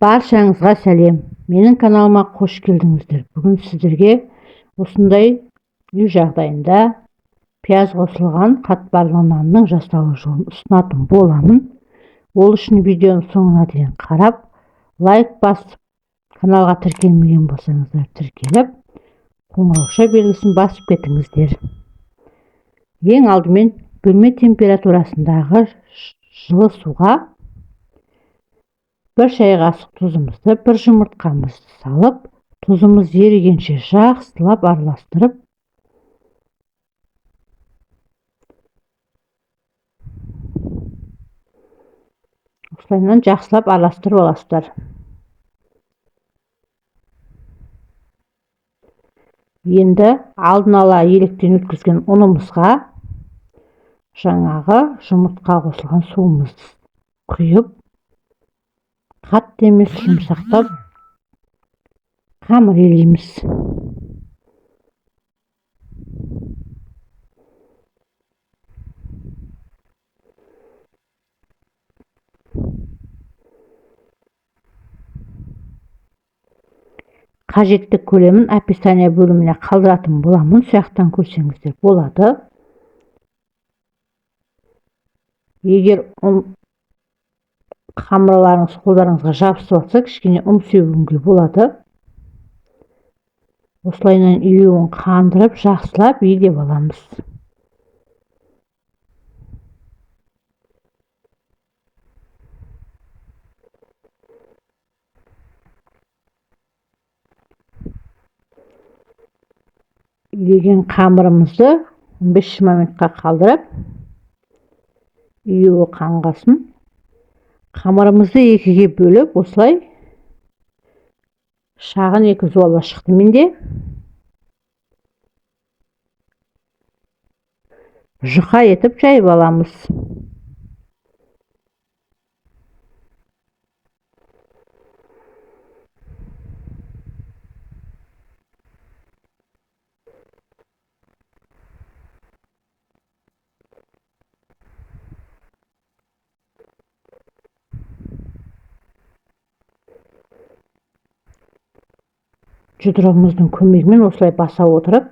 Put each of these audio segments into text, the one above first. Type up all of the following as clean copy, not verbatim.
Баршаңызға сәлем. Менің каналыма қош келдіңіздер. Бүгін сіздерге осындай үй жағдайында пияз қосылған қатпарлы нанның жасалу жолын ұсынатын боламын. Ол үшін видеоны соңына дейін қарап, лайк басып, каналға тіркелмеген болсаңыздар тіркеліп, қоңырауша белгісін басып кетіңіздер. Ең алдымен бөлме температурасындағы жылы суға 1 шай қасық тұзымызды, 1 жұмыртқамызды салып, тұзымыз ерігенше жақсылап араластырып, осылайынан жақсылап араластырып аласыздар. Енді алдын ала електен өткізген ұнымызға жаңағы жұмыртқа қосылған суымызды құйып, қатты емес жұмсақтап қамыр илейміз. Қажетті көлемін описание бөліміне қалдыратын боламын, сояқтан көрсеңіздер болады. Егер қамырларыңыз қолдарыңызға жабысып алса, кішкене себуге болады. Осылайынан үйеуін қандырып, жақсылап егеп аламыз. Еген қамырымызды 15-20 минутқа қалдырып, үйеуі қанғасын. Қамырымызды екіге бөліп, осылай шағын 2 зуала шықты менде. Жұқа етіп жайып аламыз. Жұдырығымыздың көмегімен осылай баса отырып,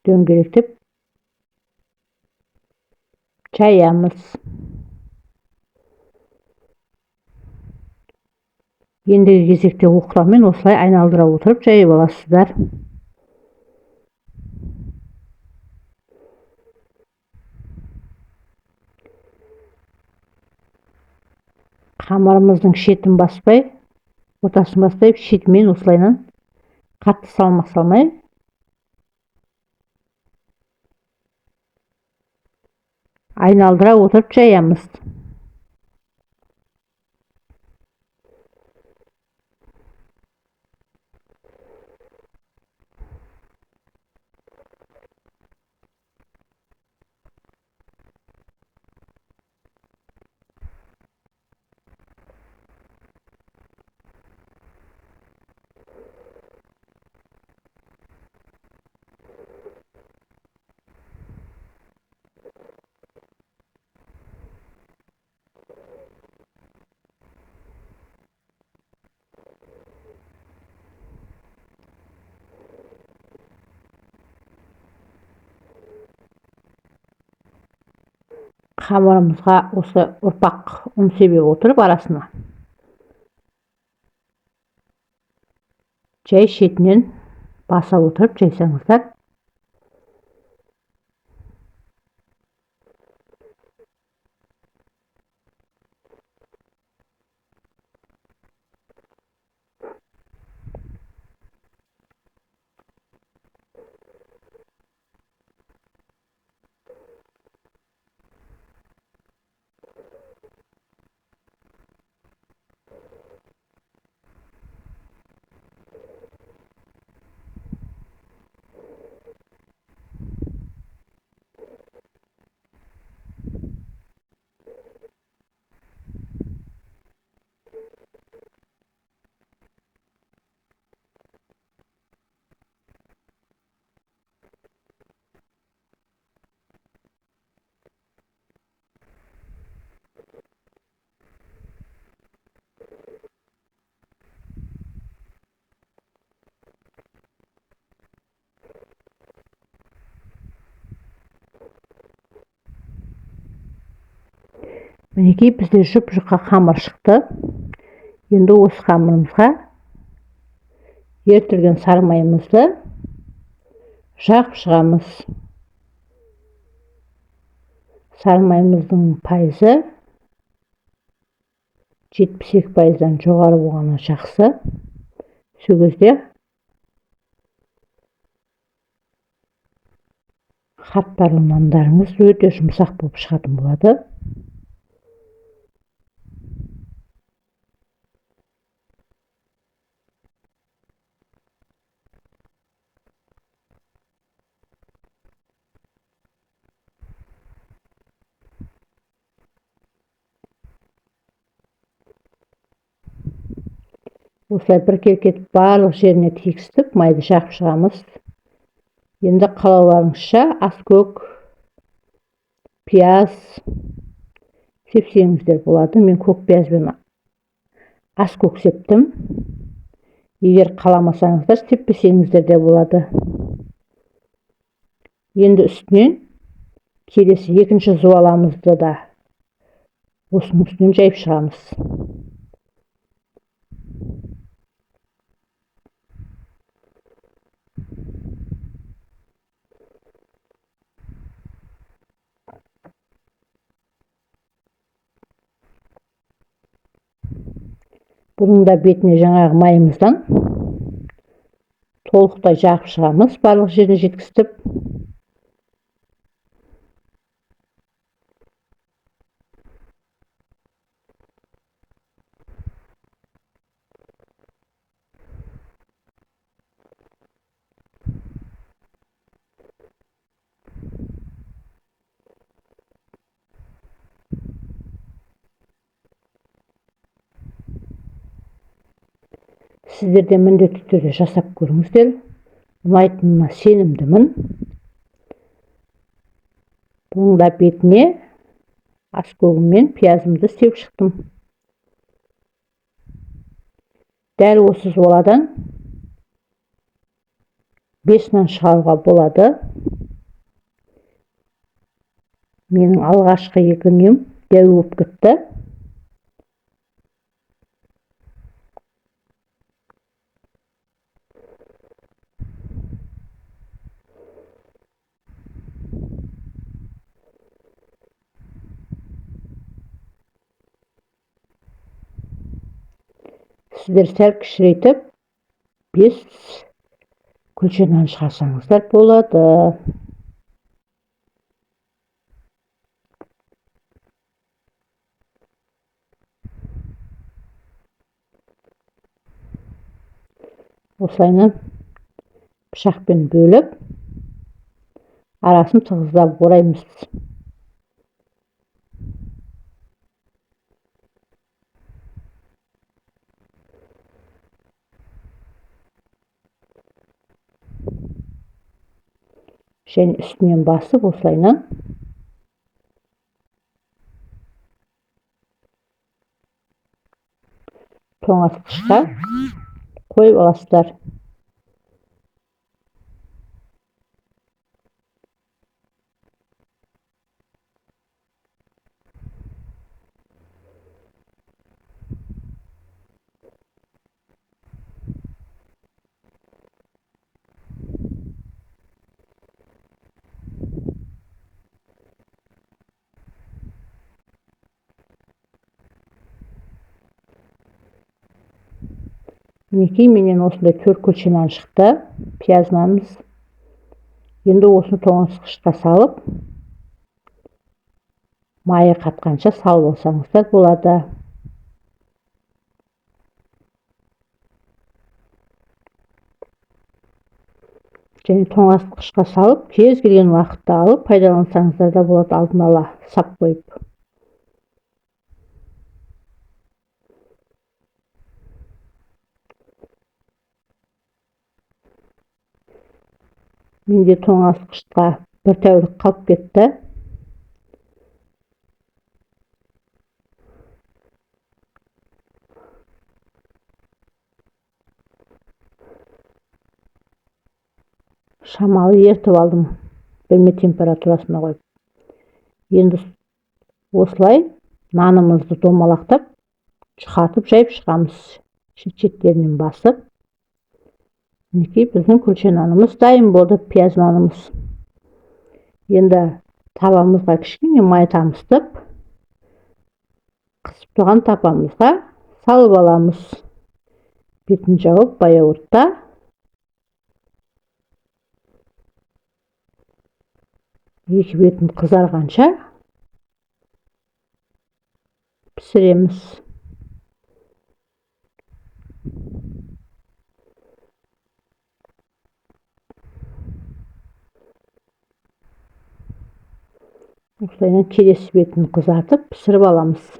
дөңгелектеп жаямыз. Ендігі кезекте оқырамен осылай айналдыра отырып жайып аласыздар. Қамырымыздың шетін баспай, ортасын баспай, шетімен осылайынан қатты салмақ салмай айналдыра отырып жаямыз. Қамырымызға осы ұрпақ ұн себе отырып арасына жай шетінен баса отырып жайсаңыздар. Мінекей бізде жұп-жұқа қамыр шықты. Енді осы қамырымызға ертілген сары майымызды жағып шығамыз. Сары майымыздың пайызы 72%-дан жоғары болғаны жақсы. Сол кезде қатпарлы нандарыңыз өте жұмсақ болып шығатын болады. Осылай бір кетіп барлық жеріне тегістік майды жағып шығамыз. Енді қалауларыңызша аскөк, пияз сепсеңіздер болады. Мен көк пиязбен аскөк септім. Егер қаламасаңыздар сеппесеңіздер де болады. Енді үстінен келесі екінші зуаламызды да осының үстінен жайып шығамыз. Бұның да бетіне жаңағы майымыздан толықтай жағып шығамыз, барлық жеріне жеткізіп. Сіздер де міндетті түрде жасап көріңіздер. Ұнайтынына сенімдімін. Бұның да бетіне аскөгім мен пиязымды сеп шықтым. Дәл осы зуаладан 5 нан шығаруға болады. Менің алғашқы 2 нем дәу болып кетті. Сіздер сәл кішірейтіп 5 күлше нан шығарсаңыздар болады. Осылайна пышақпен бөліп, арасын тығыздап ораймыз. Және үстінен басып, осылайна тоңазытқышқа қойып аласыздар. Мінекей менен осындай 4 күлше нан шықты, пияз нанымыз. Енді осыны тоңазытқышқа салып, майы қатқанша салып алсаңыздар болады. Және тоңазытқышқа салып, кез келген уақытта алып пайдалансаңыздар да болады, алдын ала сап қойып. Менде тоңазытқышқа бір тәулік қалып кетті. Шамалы ертіп алдым, бөлме температурасына қойып. Енді осылай нанымызды домалақтап жұқартып жайып шығамыз, шеттерінен басып. Мінекей біздің күлше нанымыз дайын болды, пияз нанымыз. Енді табамызға кішкене май тамыстып, қысып тұрған тапамызға салып аламыз. Бетін жауып баяу отта екі бетін қызарғанша пісіреміз. Осылайынан келесі бетін қызартып пісіріп аламыз.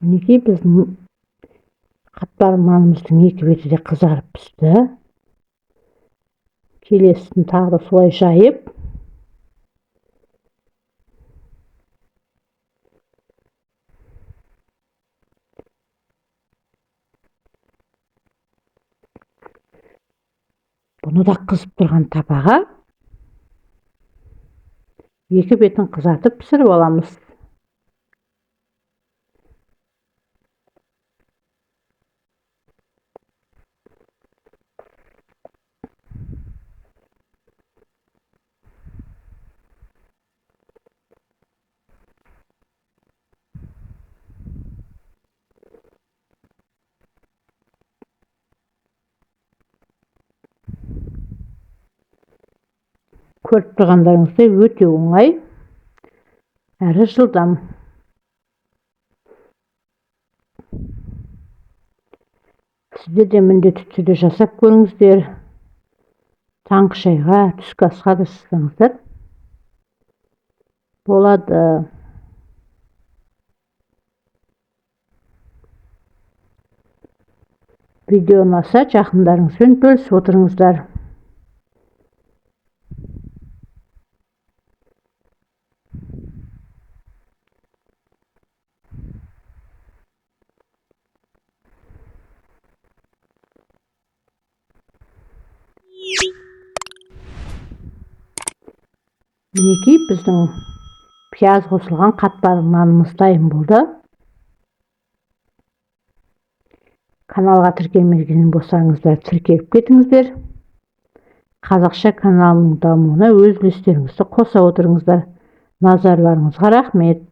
Мінекей біздің қатпар нанымыздың екі беті де қызарып пісті. Келесін тағы да солай жайып, бұны да қызып тұрған табаға екі бетін қызартып пісіріп аламыз. Көріп тұрғандарыңыздай өте оңай әрі жылдам. Сіздер де міндетті түрде жасап көріңіздер. Таңғы шайға, түскі асқа да жасаңыздар болады. Видео ұнаса, жақындарыңызбен бөлісіп отырыңыздар. Мінекей біздің пияз қосылған қатпар нанымыз дайын болды. Каналға тіркелмеген болсаңыздар тіркеліп кетіңіздер. Қазақша каналының дамуына өз үлестеріңізді қоса отырыңыздар. Назарларыңызға рахмет.